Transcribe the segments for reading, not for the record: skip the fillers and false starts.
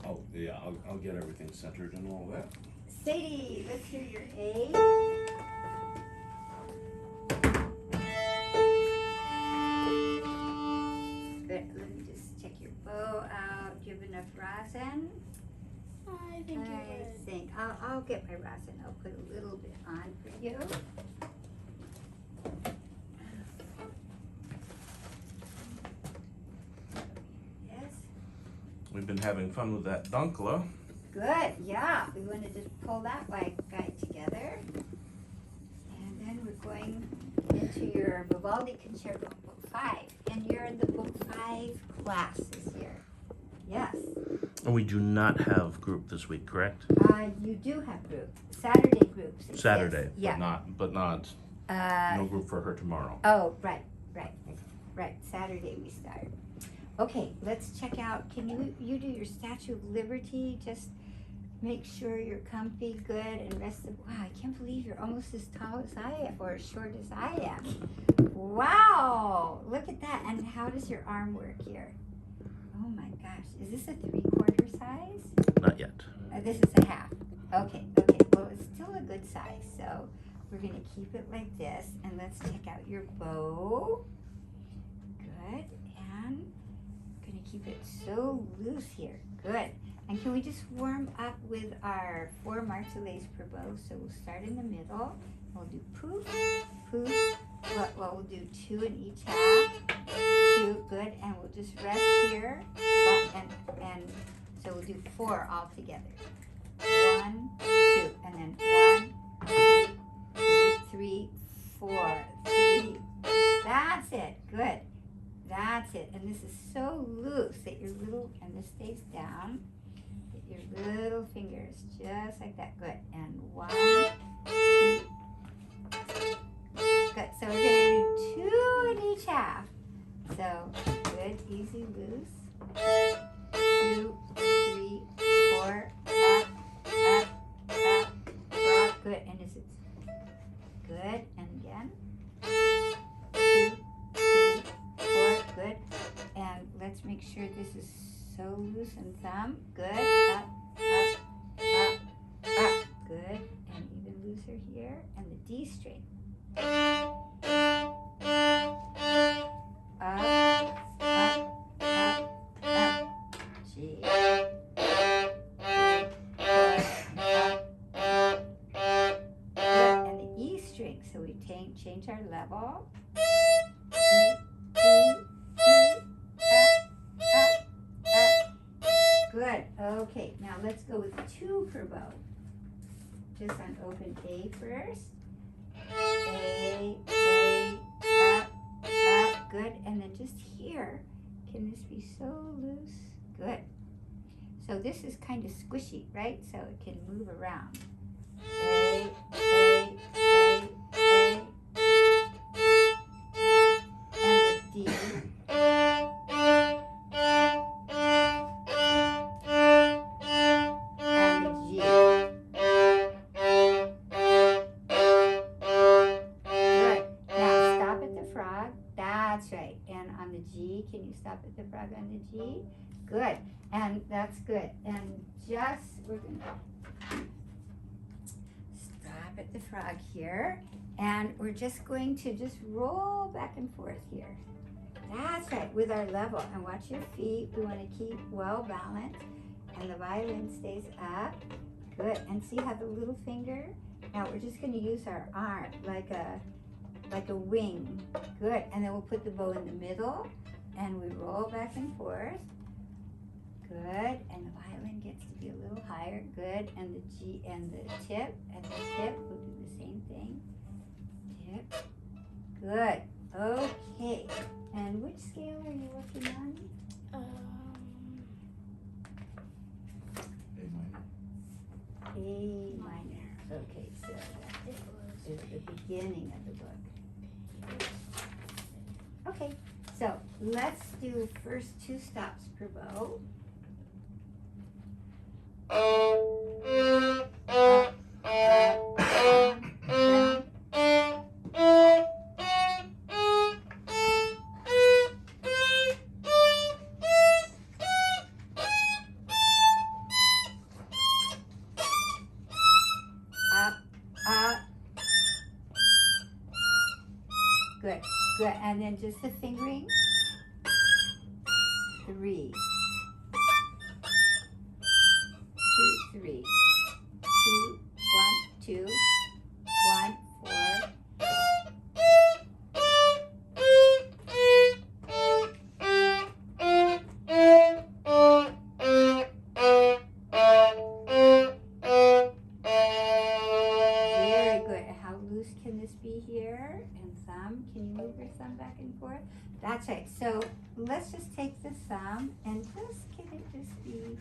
Oh, yeah, I'll get everything centered and all that. Sadie, let's hear your A. Good. Let me just check your bow out. Do you have enough rosin? I think you're good. I'll get my rosin. I'll put a little bit on for you. Yes. We've been having fun with that Dunkla. Good. Yeah. We want to just pull that white guy together. And then we're going into your Vivaldi Concerto Book 5. And you're in the Book 5 class this year. Yes. And we do not have group this week, correct? You do have group. Saturday groups. it Saturday, says. Yeah. but not no group for her tomorrow. Oh, right. Right. Saturday we start. Okay, let's check out. Can you do your Statue of Liberty? Just make sure you're comfy, good, and rested. Wow, I can't believe you're almost as tall as I am, or as short as I am. Wow, look at that. And how does your arm work here? Oh my gosh, is this a 3/4 size? Not yet. This is a half. Okay, well it's still a good size, so we're gonna keep it like this, and let's check out your bow. Good, and gonna keep it so loose here. Good, and can we just warm up with our 4 marseillaise per bow? So we'll start in the middle, we'll do poof, poof, well we'll do 2 in each half, 2, good, and we'll just rest here, and so we'll do 4 all together. 1, 2, and then 1, 2, 3, 4, 3. That's it. Good. That's it. And this is so loose that your little, and this stays down. Get your little fingers just like that. Good. And 1, 2. Good. So we're going to do 2 in each half. So good, easy, loose. 2, 3, 4. Up. Good. And is it good? And again. 2, 3, 4. Good. And let's make sure this is so loose and thumb. Good. Up. Good. And even looser here. And the D string. G. So we change our level. Good. Okay, now let's go with 2 per bow. Just on open A first. A, up. Good. And then just here, can this be so loose? Good. So this is kind of squishy, right? So it can move around. A, and the D, and the G. Good. Now stop at the frog. That's right. And on the G, can you stop at the frog on the G? Good. And that's good. And we're going to stop at the frog here, and we're just going to roll back and forth here. That's right, with our level. And watch your feet. We want to keep well balanced, and the violin stays up. Good. And see how the little finger? Now we're just going to use our arm like a wing. Good. And then we'll put the bow in the middle, and we roll back and forth. Good, and the violin gets to be a little higher. Good, and the G and the tip, we'll do the same thing. Tip. Good. Okay. And which scale are you working on? A minor. Okay, so that is the beginning of the book. Okay, so let's do first 2 stops per bow. Good. And then just the fingering. 3, 2, 3, 2, 1, 2, 1, 4. Very good. How loose can this be here? And thumb, can you move your thumb back and forth? That's right. So let's just take the thumb and just can it just be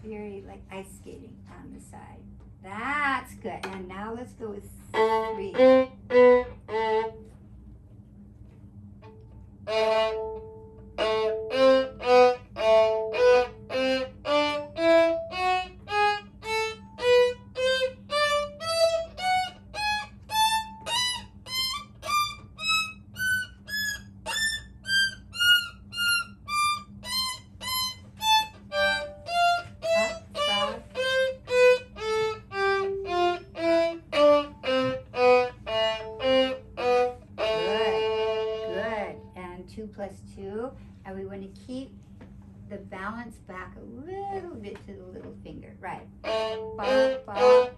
very like ice skating on the side. That's good. And now let's go with 3. Up, frog. Good. And 2 plus 2. And we want to keep the balance back a little bit to the little finger. Right. Ba, ba,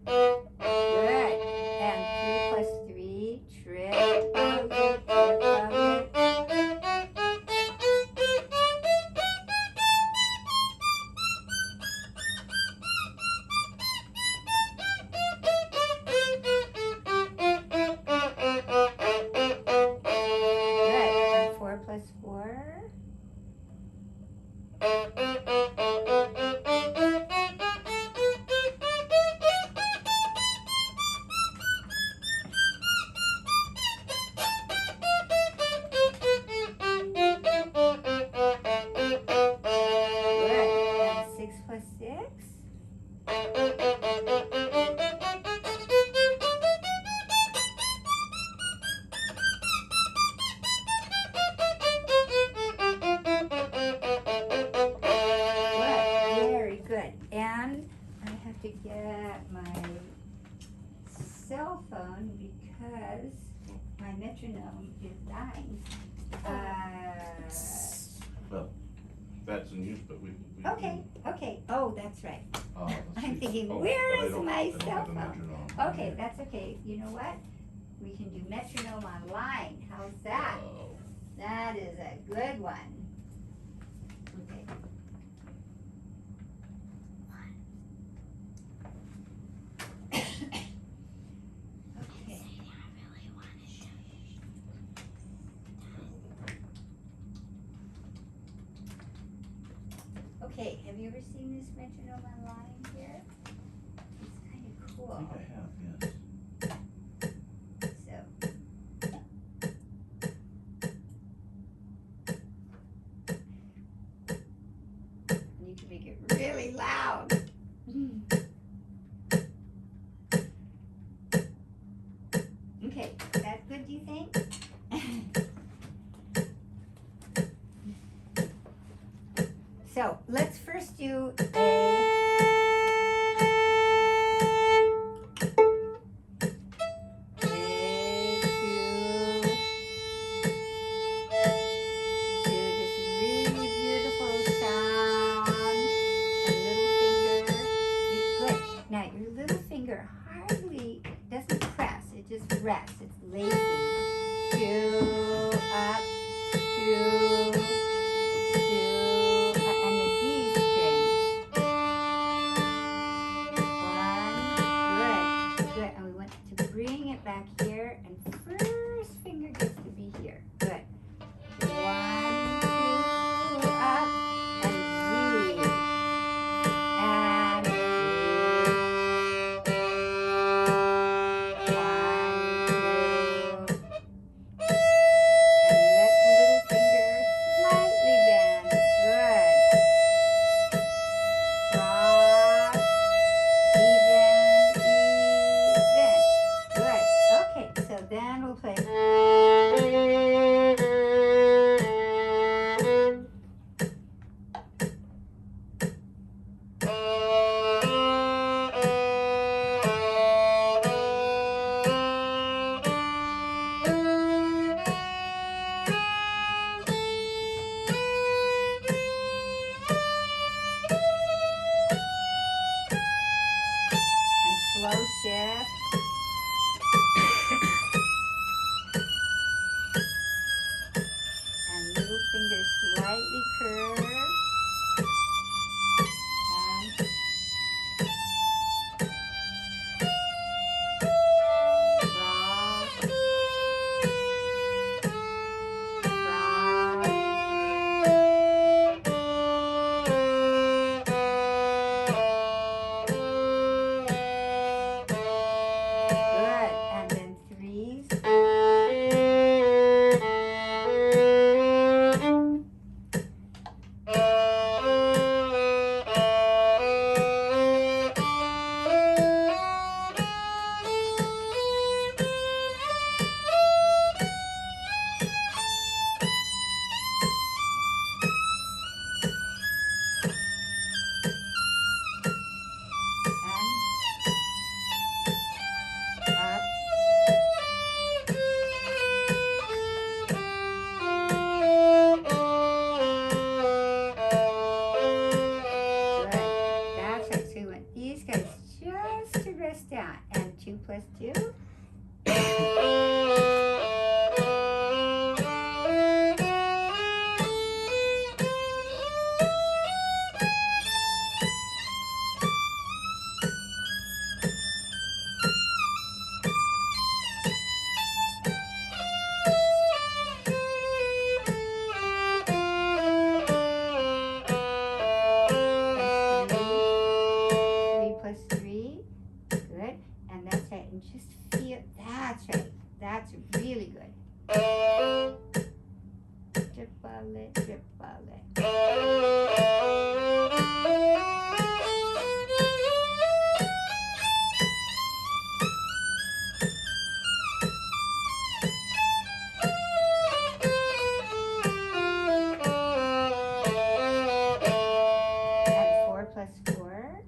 Good. And 3 plus 3. Triple it, triple it. Good. And 4 plus 4. Good. And 6 plus 6. Good. Very good. And I have to get my cell phone because my metronome is dying. Well, that's in use, but we Okay. Oh, that's right. let's I'm see. thinking, Oh, where but I is don't- my I don't cell have a phone? metronome. Okay, that's okay. You know what? We can do metronome online. How's that? Oh. That is a good one. Okay. Okay. Okay, have you ever seen this metronome online here? It's kind of I cool. think I have, yes. So. You can make it really loud. Okay, is that good, do you think? So let's first do this really beautiful sound. A little finger. Good. Now your little finger hardly doesn't press. It just rests. It's lazy. 2 up, 2, 2, and the D string. 1, good. And we want to bring it back here, and first finger gets to be here. Good. 1, 2, up, and G. And 1, 2. And let the little finger then we'll play. Slow shift. And middle finger slightly curve. And good. And then threes. Up. Good. That's right. So you want these guys just to rest down. And 2 plus 2. Three plus 3. Good. And that's right. And just feel. That's right. That's really good. Triple it, triple it. And 4 plus 4.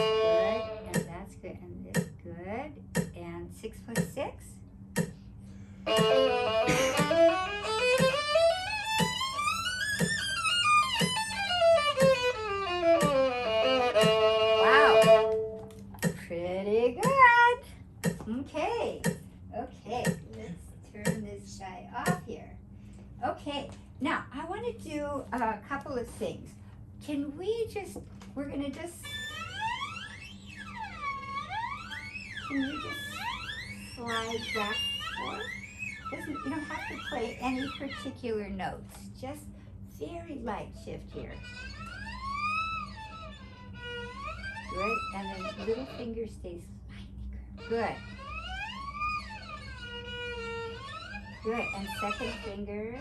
Good, and that's good, and this good, and 6 plus 6. Wow, pretty good. Okay, let's turn this guy off here. Okay, now I want to do a couple of things. Can we just, we're gonna just, can you just slide back and forth? You don't have to play any particular notes, just very light shift here. Good, and then little finger stays slightly curved. Good. Good, and second finger.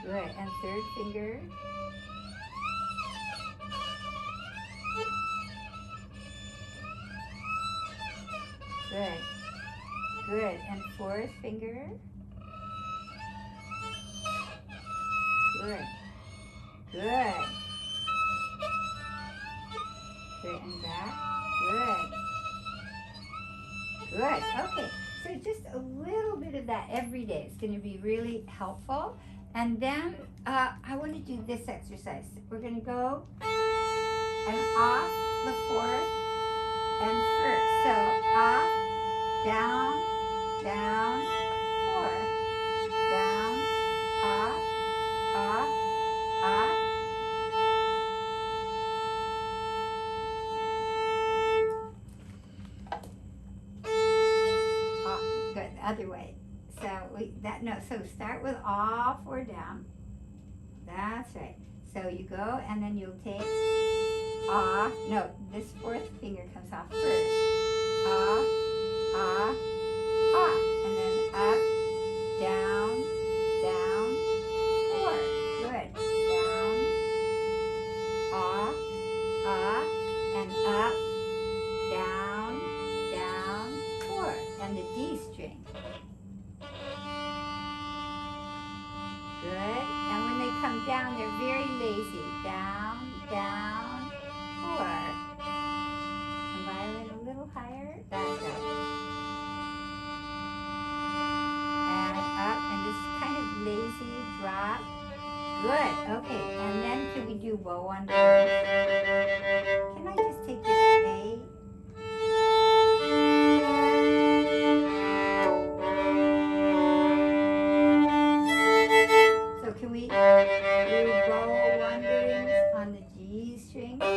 Good, and third finger. Good. Good, and fourth finger. Good. Good. Good, and back. Good. Good. Okay, so just a little bit of that every day. It's going to be really helpful. And then I want to do this exercise. We're going to go and off the fourth and first. So off, down, down, fourth, down, off, off, off. Good, the other way. So so start with off or down. That's right. So you go and then you'll take off. No, this fourth finger comes off first. That's right. And up, and just kind of lazy drop. Good. Okay, and then can we do bow under? Can I just take this A? So can we do bow wanderings on the G string? Good.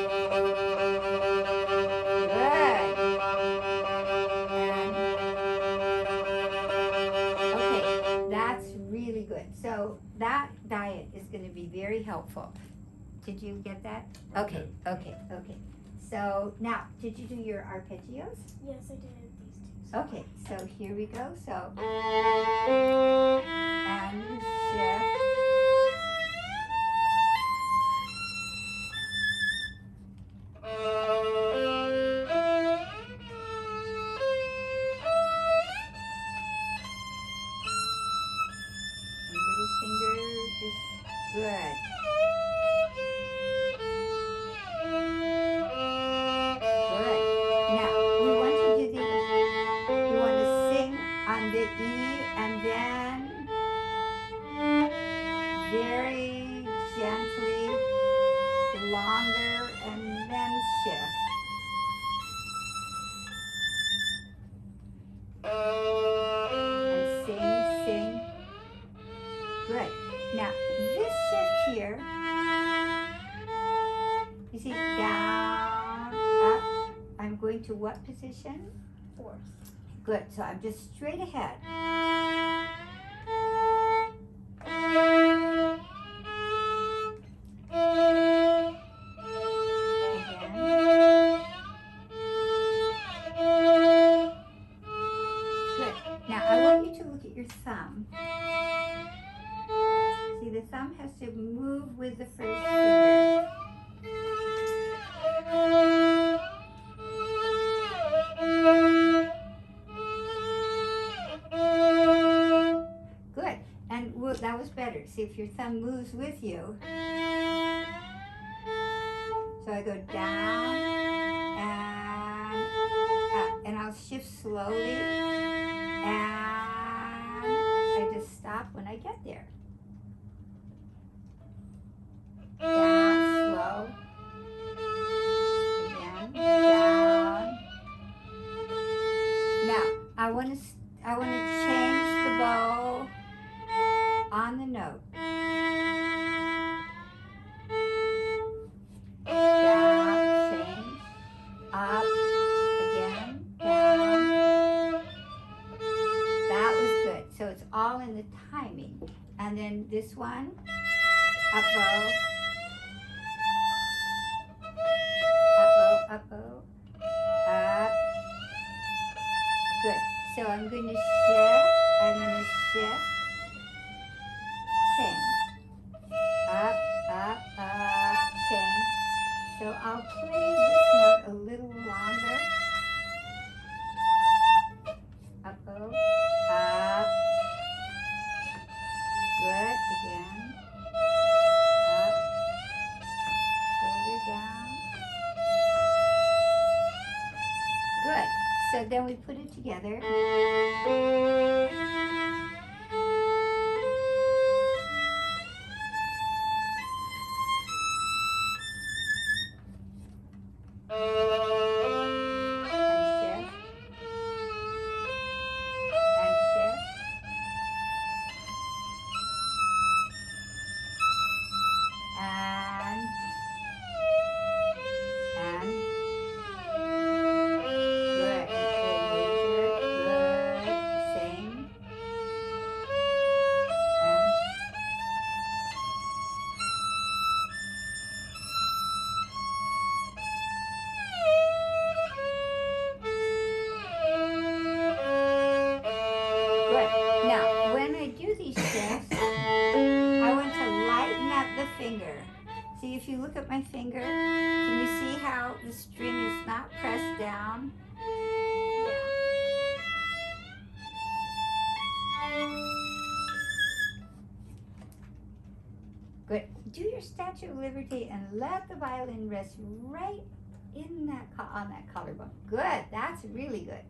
Okay, that's really good. So that diet is going to be very helpful. Did you get that? Okay. So now, did you do your arpeggios? Yes, I did these two. Okay, so here we go. So, and shift. And little finger, just good. Good. Now, we want to do these. We want to sing on the E and then very gently, longer, and then shift. And sing. Good. Now, this shift here, you see, down, up. I'm going to what position? Fourth. Good. So I'm just straight ahead. Again. Good. Now I want you to look at your thumb. See, the thumb has to move with the first finger. Good. And that was better. See, if your thumb moves with you. So I go down and up. And I'll shift slowly. And I just stop when I get there. Down, slow. Again, down. Now, I want to change the bow on the note. Down, change, up, again, down. That was good. So it's all in the timing. And then this one, up bow, up bow, up. Good. So I'm going to shift, change. Up, change. So I'll play this note a little longer. Up, up. Good, again. Up, shoulder down. Good. So then we put it together. Finger. See, if you look at my finger, can you see how the string is not pressed down? Good. Do your Statue of Liberty and let the violin rest right in that on that collarbone. Good. That's really good.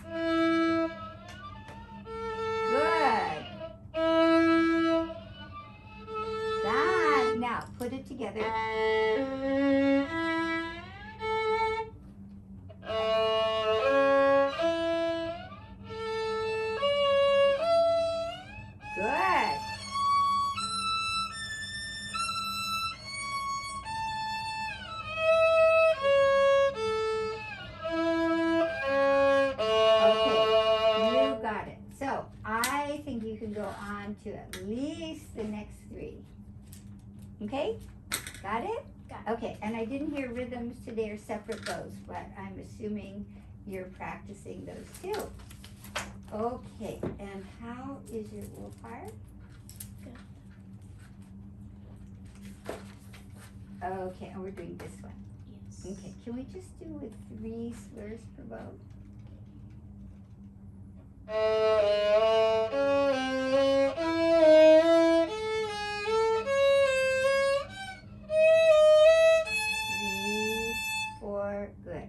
Good. That. Now put it together. Good. Okay, you got it. So I think you can go on to at least the next three. Okay? Got it? Got it. Okay, and I didn't hear rhythms today or separate bows, but I'm assuming you're practicing those too. Okay, and how is your Wohlfhart? Good. Okay, and we're doing this one. Yes. Okay, can we just do with 3 slurs per bow? Three, 4, good.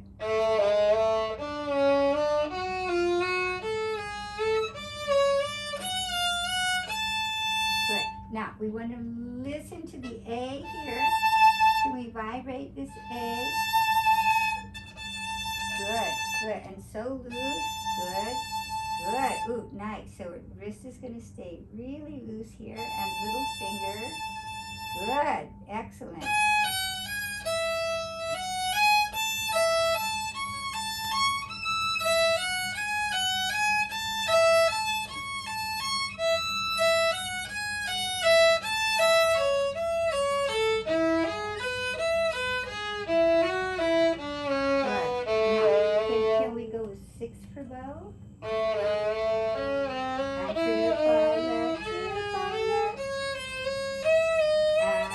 Good. Now we want to listen to the A here. Can we vibrate this A? Good, good. And so loose. Good, good. Ooh, nice. So wrist is going to stay really loose here and little finger. Good, excellent. Can we go with 6 per bow? And triplet, triplet. And.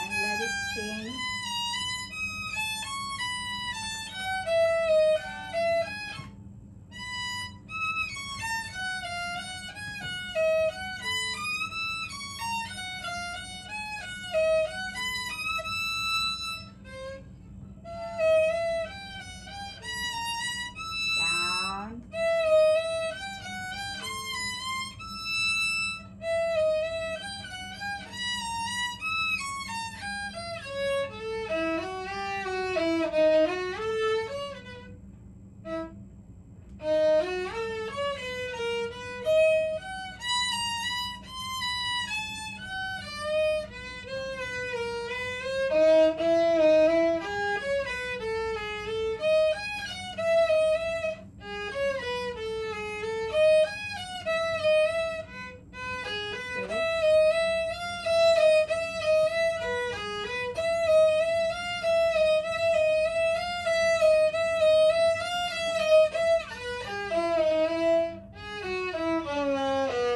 And let it sing. Down. Good.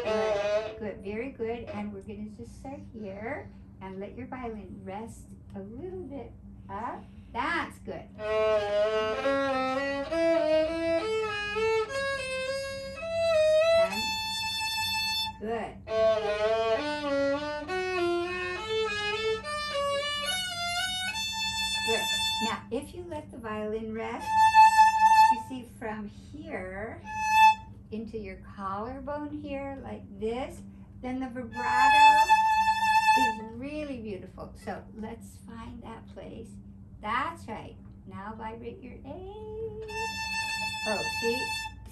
Good, good, very good. And we're going to just start here and let your violin rest a little bit up. That's good. And good. Good. Now, if you let the violin rest, you see from here into your collarbone here, like this, then the vibrato is really beautiful. So let's find that place. That's right. Now vibrate your A. Oh, see?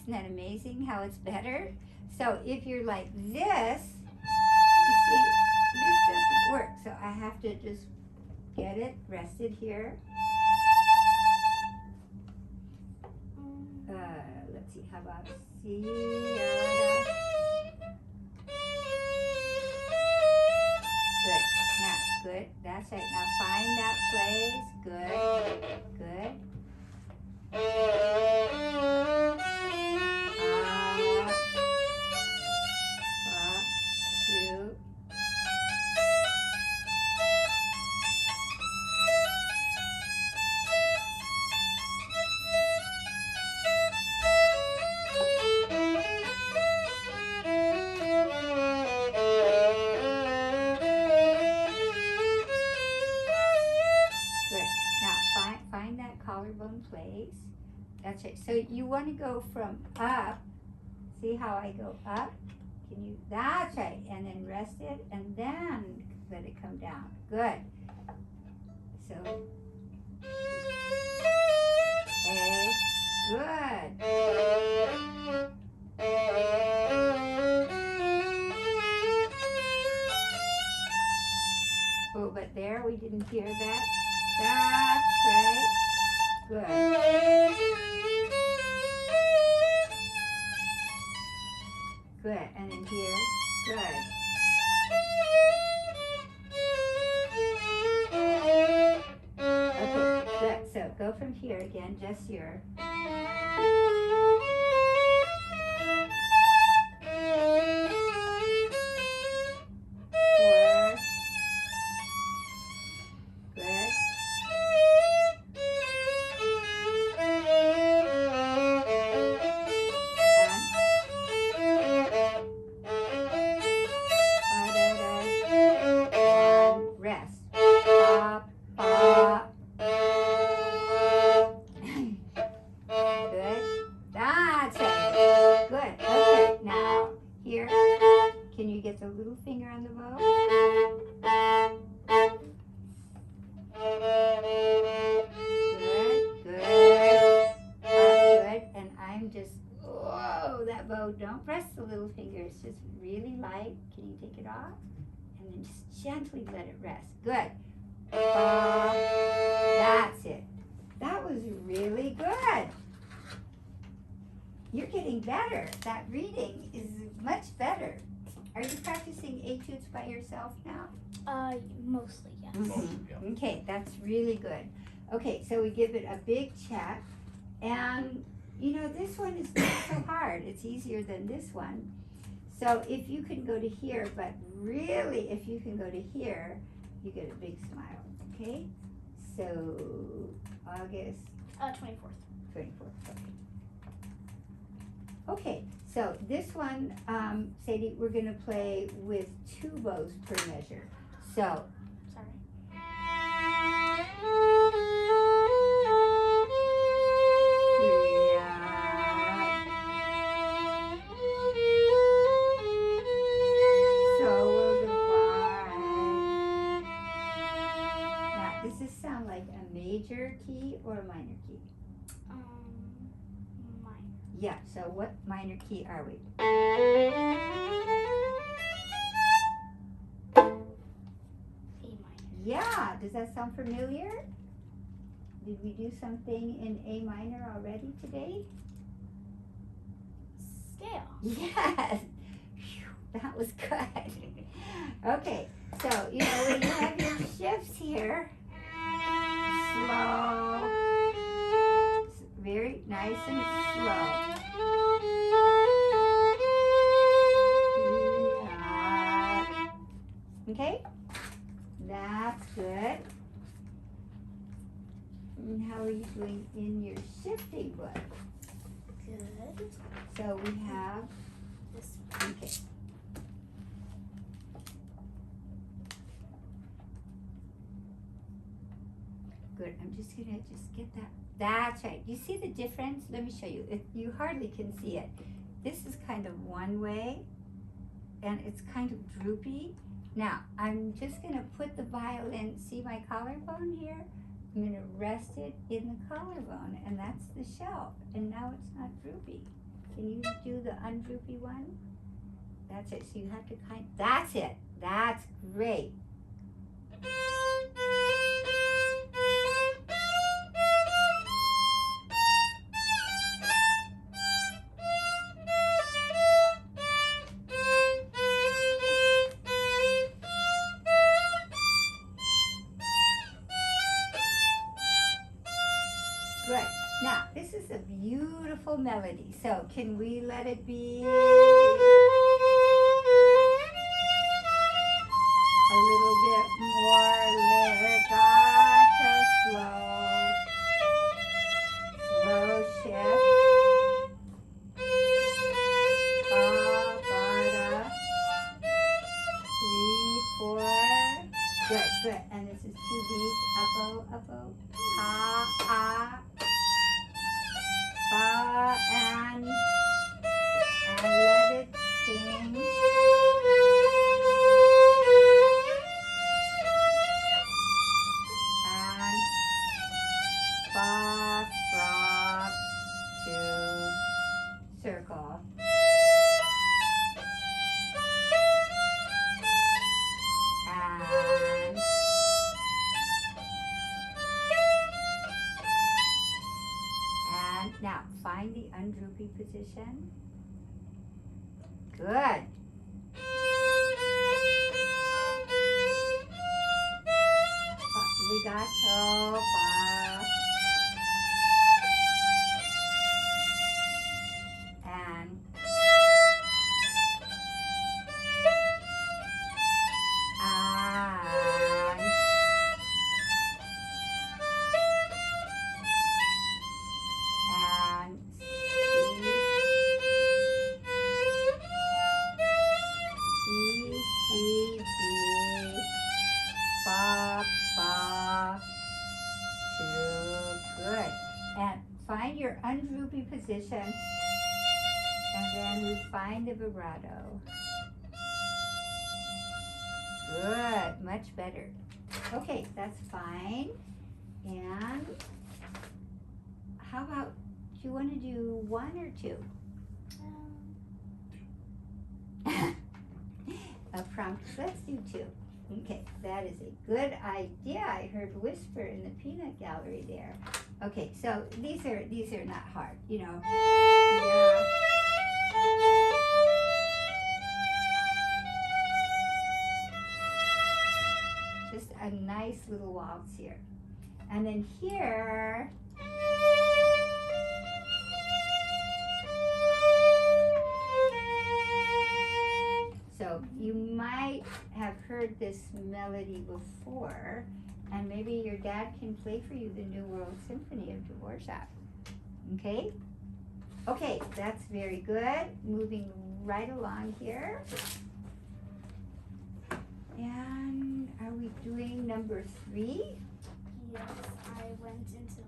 Isn't that amazing how it's better? So if you're like this, you see, this doesn't work. So I have to just get it rested here. Let's see, how about C? Good. Now, good. That's right. Now find that place. Good. Good. Up, 2. collarbone plays. That's right. So you want to go from up. See how I go up? Can you? That's right. And then rest it, and then let it come down. Good. So. Okay. Good. Oh, but there we didn't hear that. That's right. Good. Good. And then here. Good. Okay, good. So go from here again, just your. Four. Good. One, rest. Pop, pop. Good. That's it. Good. Okay, now here. Can you get the little finger on the bow? Good, good. Good. And I'm just, whoa, that bow. Don't press the little finger. It's just really light. Can you take it off? And then just gently let it rest. Good. That's it. That was really good. You're getting better. That reading is much better. Are you practicing etudes by yourself now? Mostly, yes. Mostly, yeah. Okay, that's really good. Okay, so we give it a big check. And, you know, this one is not so hard. It's easier than this one. So if you can go to here, but really if you can go to here, you get a big smile, okay? So August 24th. 24th, okay. Okay, so this one, Sadie, we're gonna play with 2 bows per measure. So, Sorry. yeah. So we'll divide. Now, does this sound like a major key or a minor key? Minor. Yeah, so what minor key are we? A minor. Yeah, does that sound familiar? Did we do something in A minor already today? Scale. Yes. Phew, that was good. Okay, so you know when you have your shifts here, slow, very nice and slow. Okay, that's good. And how are you doing in your shifting book? Good. So we have, This okay. Good, I'm just gonna get that. That's right. You see the difference? Let me show you. You hardly can see it. This is kind of one way, and it's kind of droopy. Now, I'm just gonna put the violin, see my collarbone here? I'm gonna rest it in the collarbone, and that's the shelf. And now it's not droopy. Can you do the undroopy one? That's it. So you have to that's it. That's great. Good. Now, this is a beautiful melody. So, can we let it be a little bit more legato, slow shift. Ba, 3, 4. Good, good. And this is 2 beats. Up-o, up-o. Ah, ah. find the undroopy position. Good. Legato, fa. And and C, B, fa, fa, 2, good. And find your undroopy position, and then we find the vibrato. Good, much better. Okay, that's fine. And how about, do you want to do 1 or 2? A prompt, let's do 2. Okay, that is a good idea. I heard whisper in the peanut gallery there. Okay, so these are not hard, you know. Yeah. Just a nice little waltz here. And then here, so you might have heard this melody before, and maybe your dad can play for you the New World Symphony of Dvorak. Okay? Okay, that's very good. Moving right along here. And are we doing number 3? Yes, I went into.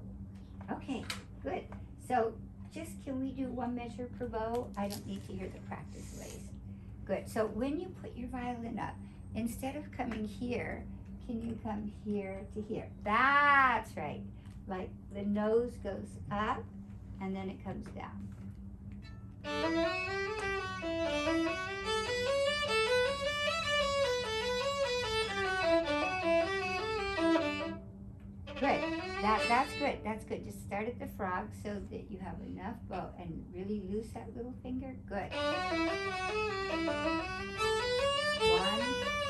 Okay, good. So just can we do 1 measure per bow? I don't need to hear the practice ways. Good. So when you put your violin up, instead of coming here, can you come here to here? That's right. Like the nose goes up and then it comes down. Good. That's good. That's good. Just start at the frog so that you have enough bow and really loose that little finger. Good. 1,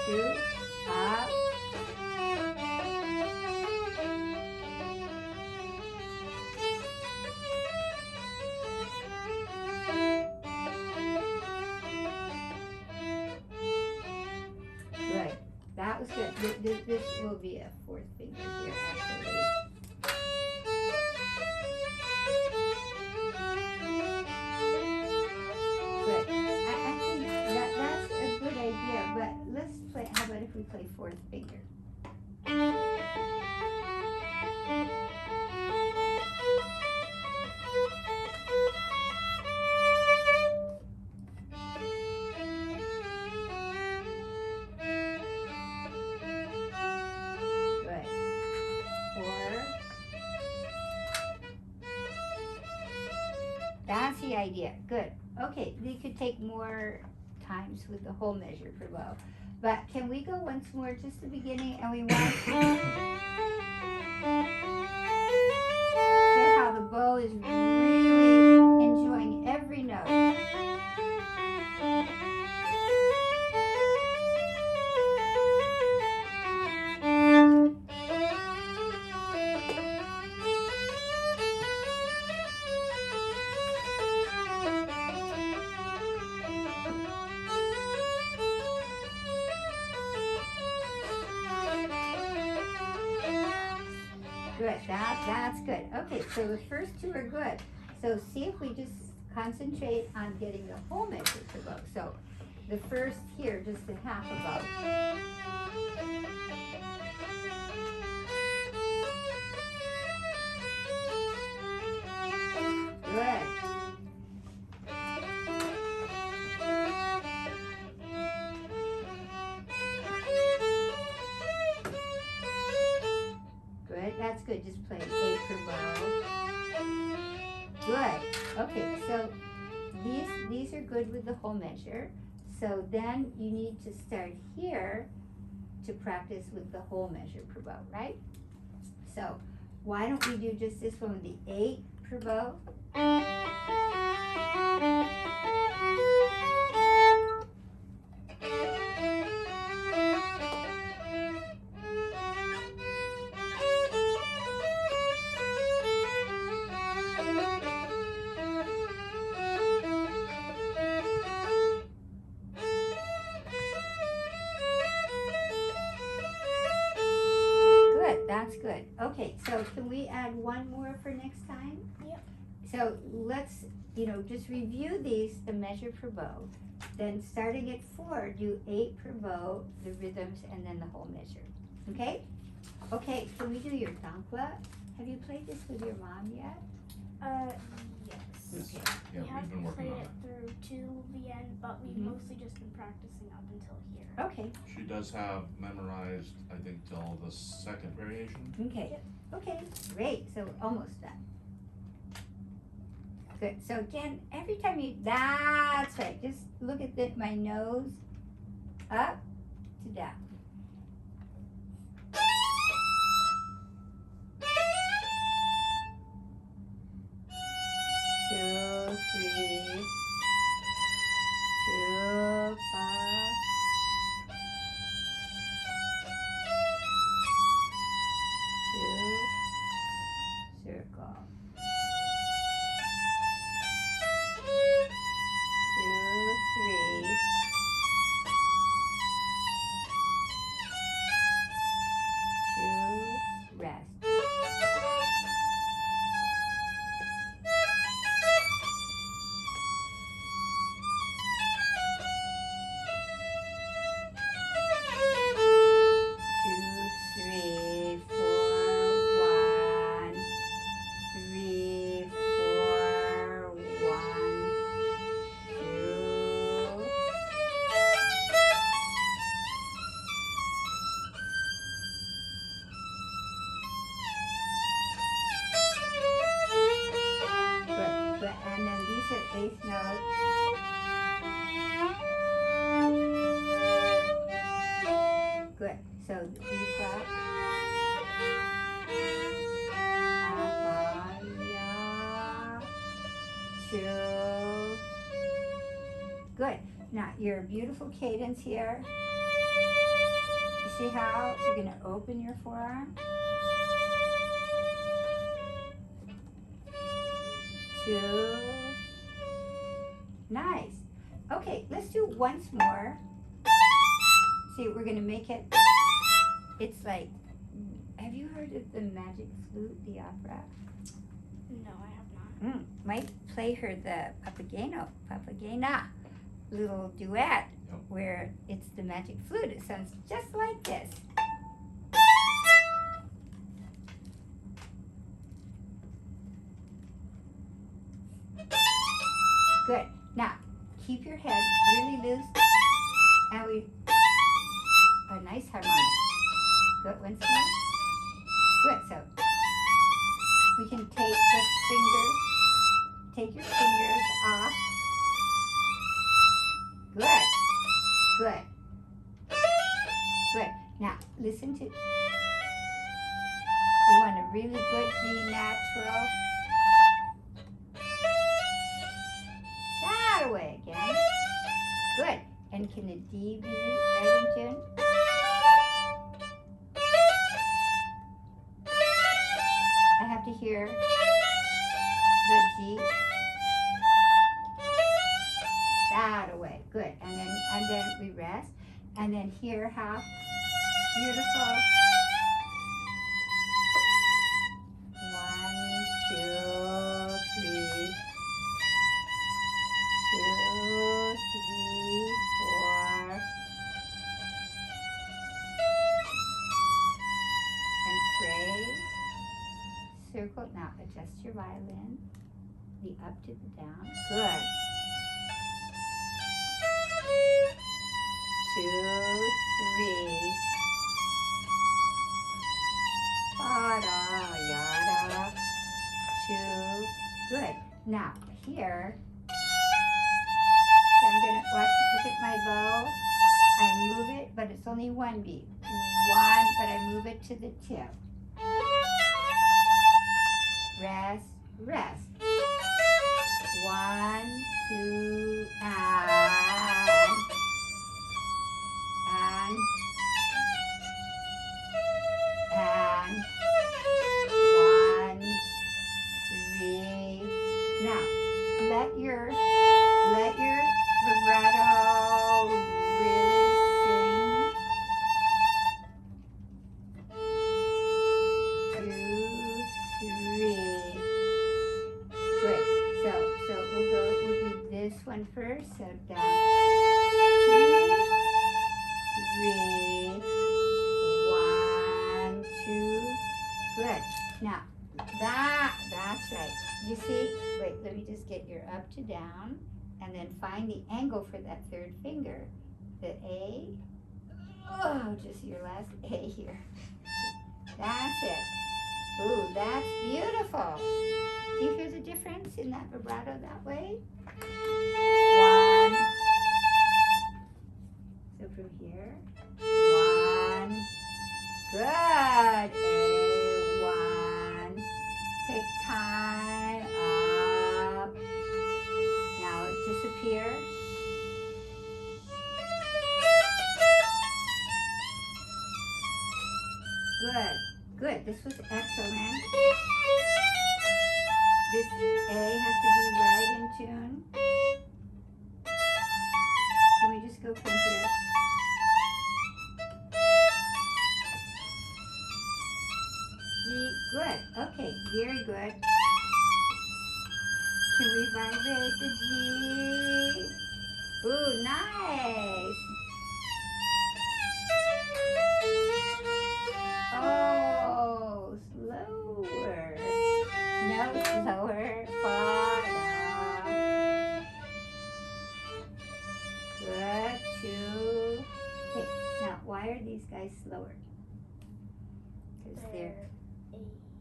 2, up. Good. That was good. This will be a 4th finger here, actually. Good. I think that's a good idea, but let's play, how about if we play 4th finger? That's the idea. Good. Okay, we could take more times with the whole measure per bow. But can we go once more, just the beginning, and we want to hear how the bow is really enjoying every note. Good, that's good. Okay, so the first 2 are good. So see if we just concentrate on getting the whole measure per bow. So the first here, just a half a bow. Good. That's good, just play 8 per bow. Good. Okay, so these are good with the whole measure. So then you need to start here to practice with the whole measure per bow, right? So why don't we do just this one with the 8 per bow? Okay, so can we add one more for next time? Yep. So let's, just review these, the measure for bow. Then starting at 4, do 8 per bow, the rhythms, and then the whole measure. Okay? Okay, can we do your dankla? Have you played this with your mom yet? Yes. Yes. Okay. Yeah, We have we've been working played on it it. through to the end, but we've Mhm. mostly just been practicing up until here. Okay, She does have memorized, I think, till the second variation. okay, Yep. okay, great, so almost done. Good, so again, every time that's right, just look at my nose, up to down. Two, three, two, five. Two, circle. Two, three. Two, rest. Two, three, four, one. 3, 4, 1, 2. Good, good. And then these are eighth notes. Good. So B flat. Abaya. 2. Good. Now your beautiful cadence here. You see how you're going to open your forearm? 2. Nice. Okay, let's do once more. See, we're going to make it. It's like, have you heard of the Magic Flute, the opera? No, I have not. Might play her the Papagena little duet Yep. where it's the magic flute. It sounds just like this. Good. Now, keep your head really loose and a nice harmonic. Good, once more. Good, so we can take your fingers off. Good, good, good. Now, listen to, we want a really good G natural. That away again. Good. And can the D be right in tune? I have to hear the G. That away. Good. And then we rest. And then hear how beautiful. 1, 2, 3. 2, 3, 4. And phrase. Circle. Now adjust your violin. The up to the down. Good. 2, 3. Ba-da, yada. 2. Good. Now here. I'm gonna look at my bow. I move it, but it's only one beat. One, but I move it to the tip. Rest, rest. 1, 2, and 1, 3. Now, let your vibrato really sing. 2, here. So down, 2, 3, 1, 2. Good. Now, that's right. You see, wait, let me just get your up to down and then find the angle for that third finger. The A. Oh, just your last A here. That's it. Ooh, that's beautiful. Do you hear the difference in that vibrato that way? 1. So from here, 1. Good. A, 1. Take time. Up. Now disappear. Good. Good. This was excellent. This A has to be right in tune. Can we just go from here? G. Good. Okay. Very good. Can we vibrate the G? Ooh, nice. Oh, slower. No, slower. Farther. Good. 2. Okay, now why are these guys slower? Because they're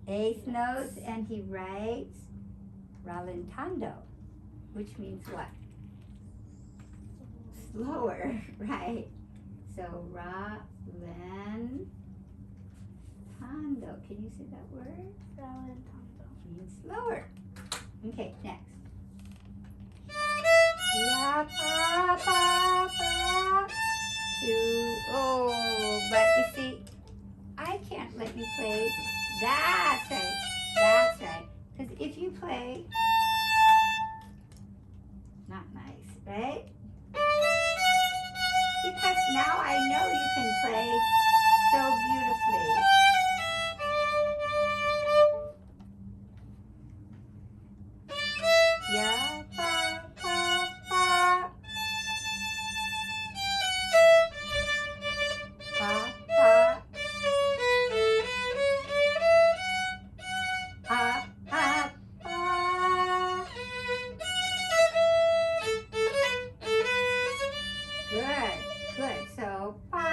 eighth notes, and he writes rallentando, which means what? Slower, right? So rallentando. Can you say that word? Rallentando. Means slower. Okay, next. La pa pa pa. 2. Oh, but you see, I can't let you play. That's right. That's right. Because if you play, not nice, right? Because now I know you can play so beautifully. Yeah, pa, pa, pa. Pa, pa. Pa, pa, pa. Good, good. So, pa.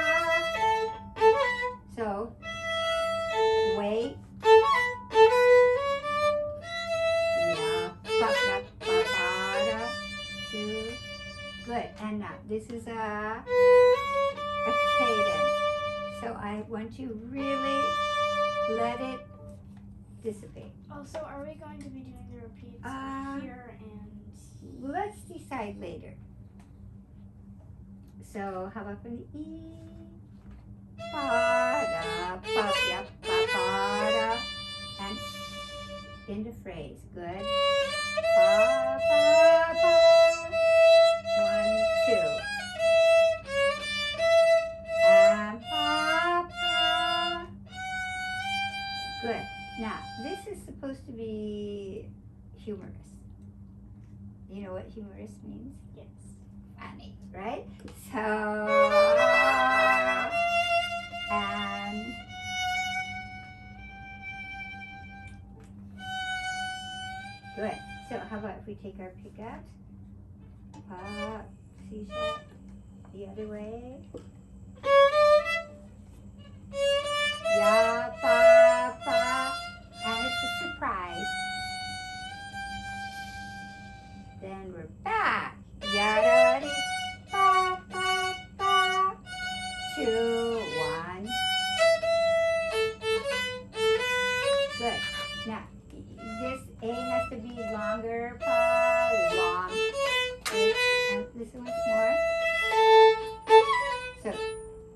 So, wait. Yeah, pa, pa, pa, pa, da. 2. Good. And now, this is a cadence. So I want you really let it dissipate. Also, are we going to be doing the repeats here and... Let's decide later. So how about from the E? Pa da pa ya pa pa da, and in the phrase. Good. Pa pa pa. 1, 2. And pa pa. Good. Now this is supposed to be humorous. You know what humorous means? Yes. Funny, right? So, and good. So how about if we take our pickups, C sharp, the other way. Ya, pa, pa, and it's a surprise. Then we're back. Ya, da, di, pa, pa, pa. 2, 1. Good. Now, this A has to be longer, pa, long. Okay, and listen once more. So,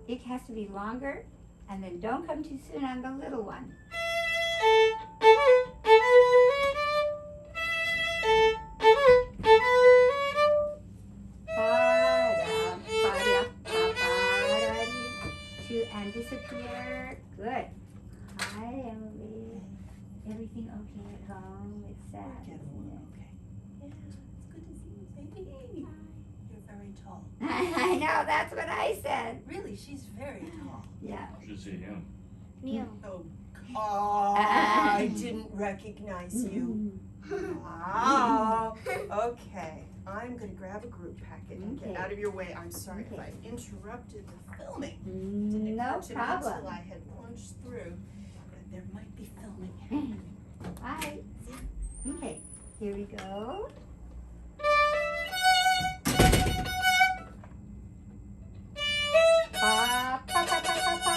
it has to be longer, and then don't come too soon on the little one. And disappear. Good. Hi, Emily. Everything okay at home? It's sad, isn't it? Okay. Yeah, it's good to see you, Sadie. Hi. very tall. I know, that's what I said. Really, she's very tall. Yeah. You should see him. Neil. Oh, I didn't recognize you. Oh, okay. I'm gonna grab a group packet and Okay. get out of your way. I'm sorry if Okay. I interrupted the filming. Didn't No occur to me problem. until I had launched through that there might be filming. Hi. Okay, here we go. Pa, pa, pa, pa, pa, pa.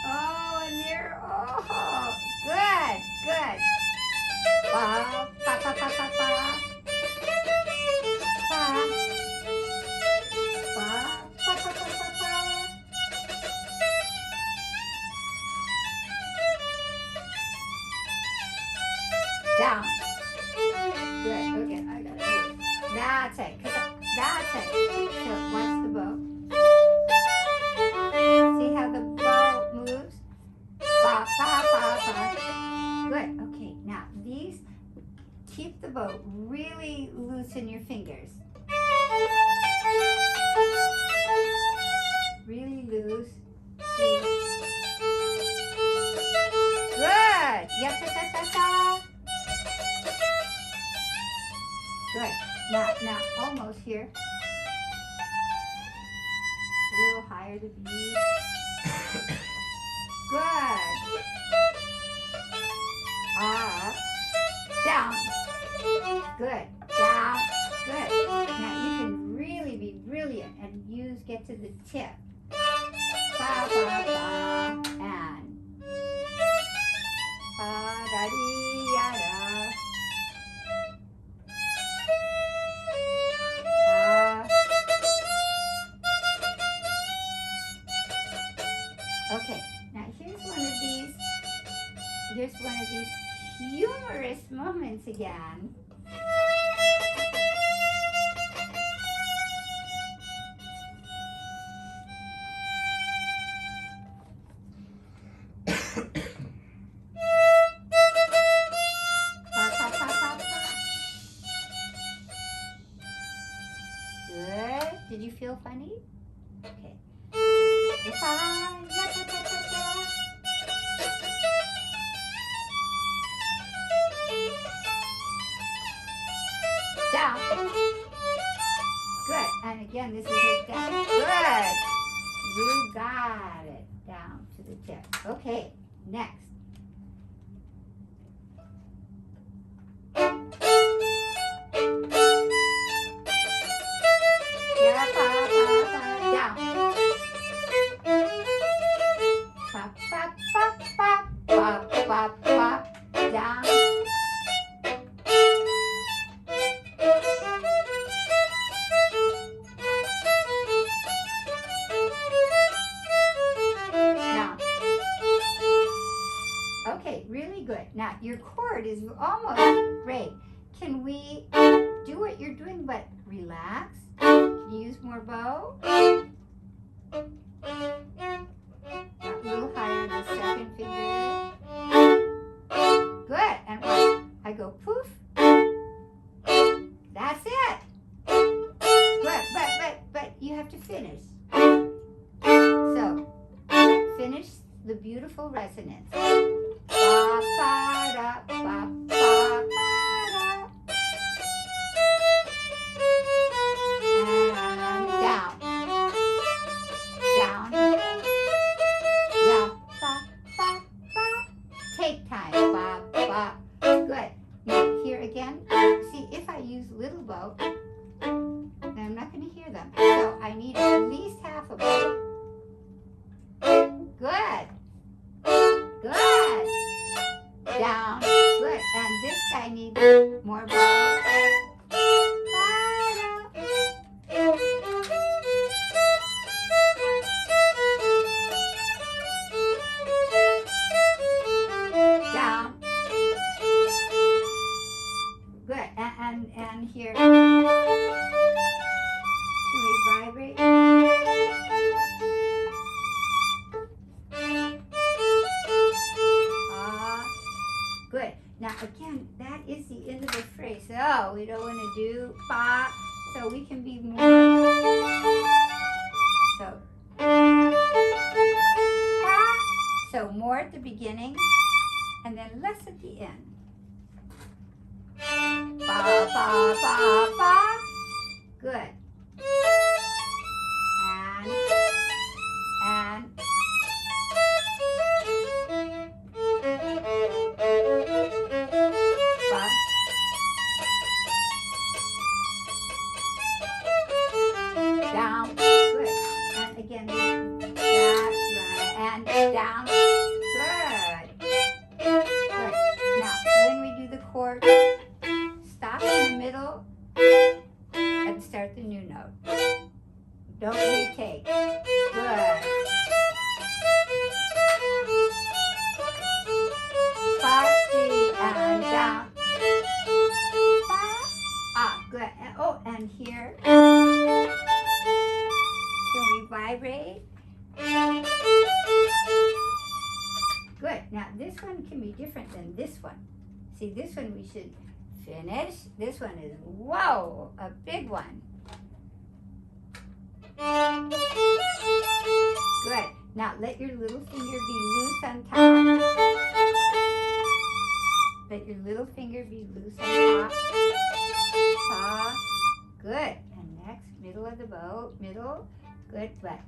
Oh, and there, oh, good, good. Pa, pa, pa, pa, pa, pa. Pa. Pa, pa, pa, pa, pa, pa. Down. Good, okay, I got it. That's it, that's it. So, watch the bow. See how the bow moves? Ba, ba, ba, ba. Good, okay, now these, keep the bow really loose in your fingers. Really loose. Good, yep, ta, ta, ta, ta. Good. Now, almost here. A little higher the bead. Good. Up. Down. Good. Down. Good. Now you can really be brilliant and get to the tip. Ba, ba, ba. And. Ba, da, dee, ya, da. Okay, now here's one of these humorous moments again. Pa, pa, pa, pa, pa. Good. Did you feel funny? Okay. Down. Good. And again, this is a down. Good. You got it. Down to the tip. Okay. Next. Yeah, pa, pa, pa. Down. Pa, pa, pa, pa. Pa, pa, pa. Down. Now, okay, really good. Now, your chord is almost great. Can we do what you're doing, but relax? Can you use more bow? A little higher the second finger. Good. And what? I go poof. That's it. Good. But you have to finish. So, finish the beautiful resonance. Ba, ba, da, ba, ba, ba, da. And down. Down. Yeah. Ba, ba, ba. Take time. Ba, ba. Good. Now, here again. See, if I use little bow, then I'm not going to hear them. So I need at least half a bow. Good. Good. Down. Good. And this guy needs more bow. Down. Good. And here. Can we vibrate? Good. Now again, that is the end of the phrase. So we don't want to do ba, so we can be more. So, so more at the beginning and then less at the end. Ba, ba, ba, ba. Good. And ba. Down. Good. And again, that's right. And down. Good. Good. Now, when we do the chord, stop in the middle and start the new note. Don't retake. Good. Fa, C, and down. Fa. Ah, good. And, oh, and here. Can we vibrate? Good. Now, this one can be different than this one. See, this one we should finish. This one is, whoa, a big one. Good. Now, let your little finger be loose on top. Let your little finger be loose on top. Fa. Good. And next, middle of the bow. Middle. Good. But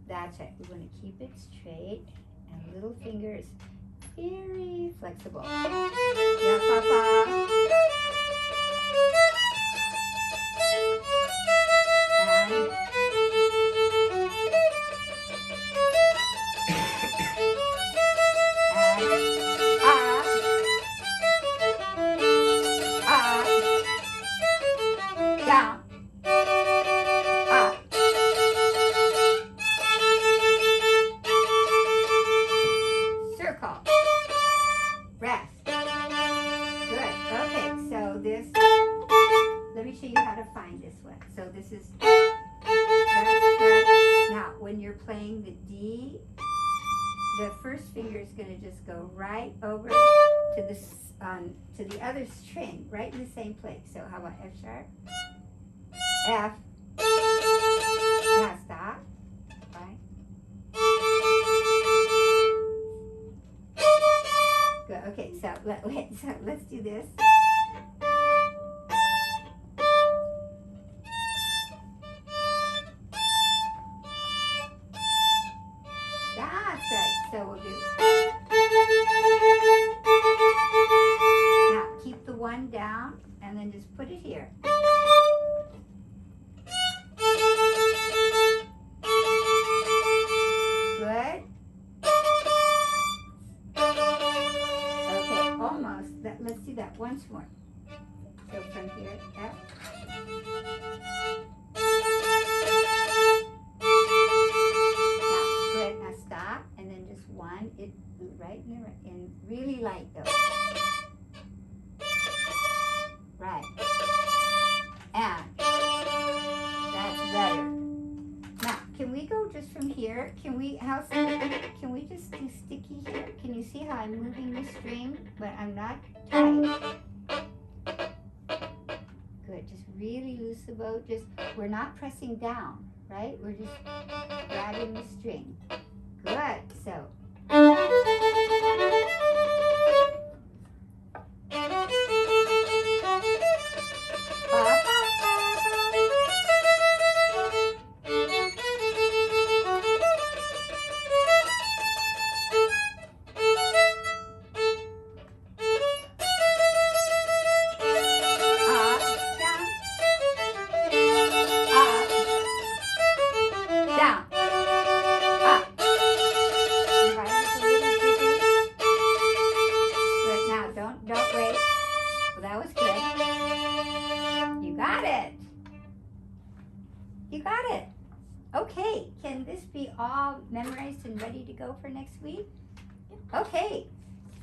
that's it. We want to keep it straight. And little fingers very flexible. Yeah, fa, fa. And down, up, circle, rest. Good. Okay, so this, let me show you how to find this one. So this is, now when you're playing the D, the first finger is going to just go right over to this to the other string, right in the same place. So how about F sharp? F. Now stop. Right. Good. Okay. So let's do this. That's right. So we'll do. Now keep the one down and then just put it here. Good. Okay, almost. Let's do that once more. So from here, F. Now stop, and then just one. It right in really light though. Right. And that's better. Now, can we go just from here? Can we just do sticky here? Can you see how I'm moving the string, but I'm not tight? Good. Just really loose the bow. We're not pressing down, right? We're just grabbing the string. Good. So. You got it. Okay, can this be all memorized and ready to go for next week? Okay,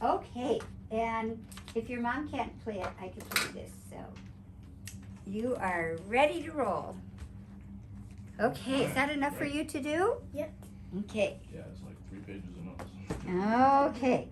okay. And if your mom can't play it, I can play this. So you are ready to roll. Okay, is that enough for you to do? Yep. Okay. Yeah, it's like 3 pages of notes. Okay.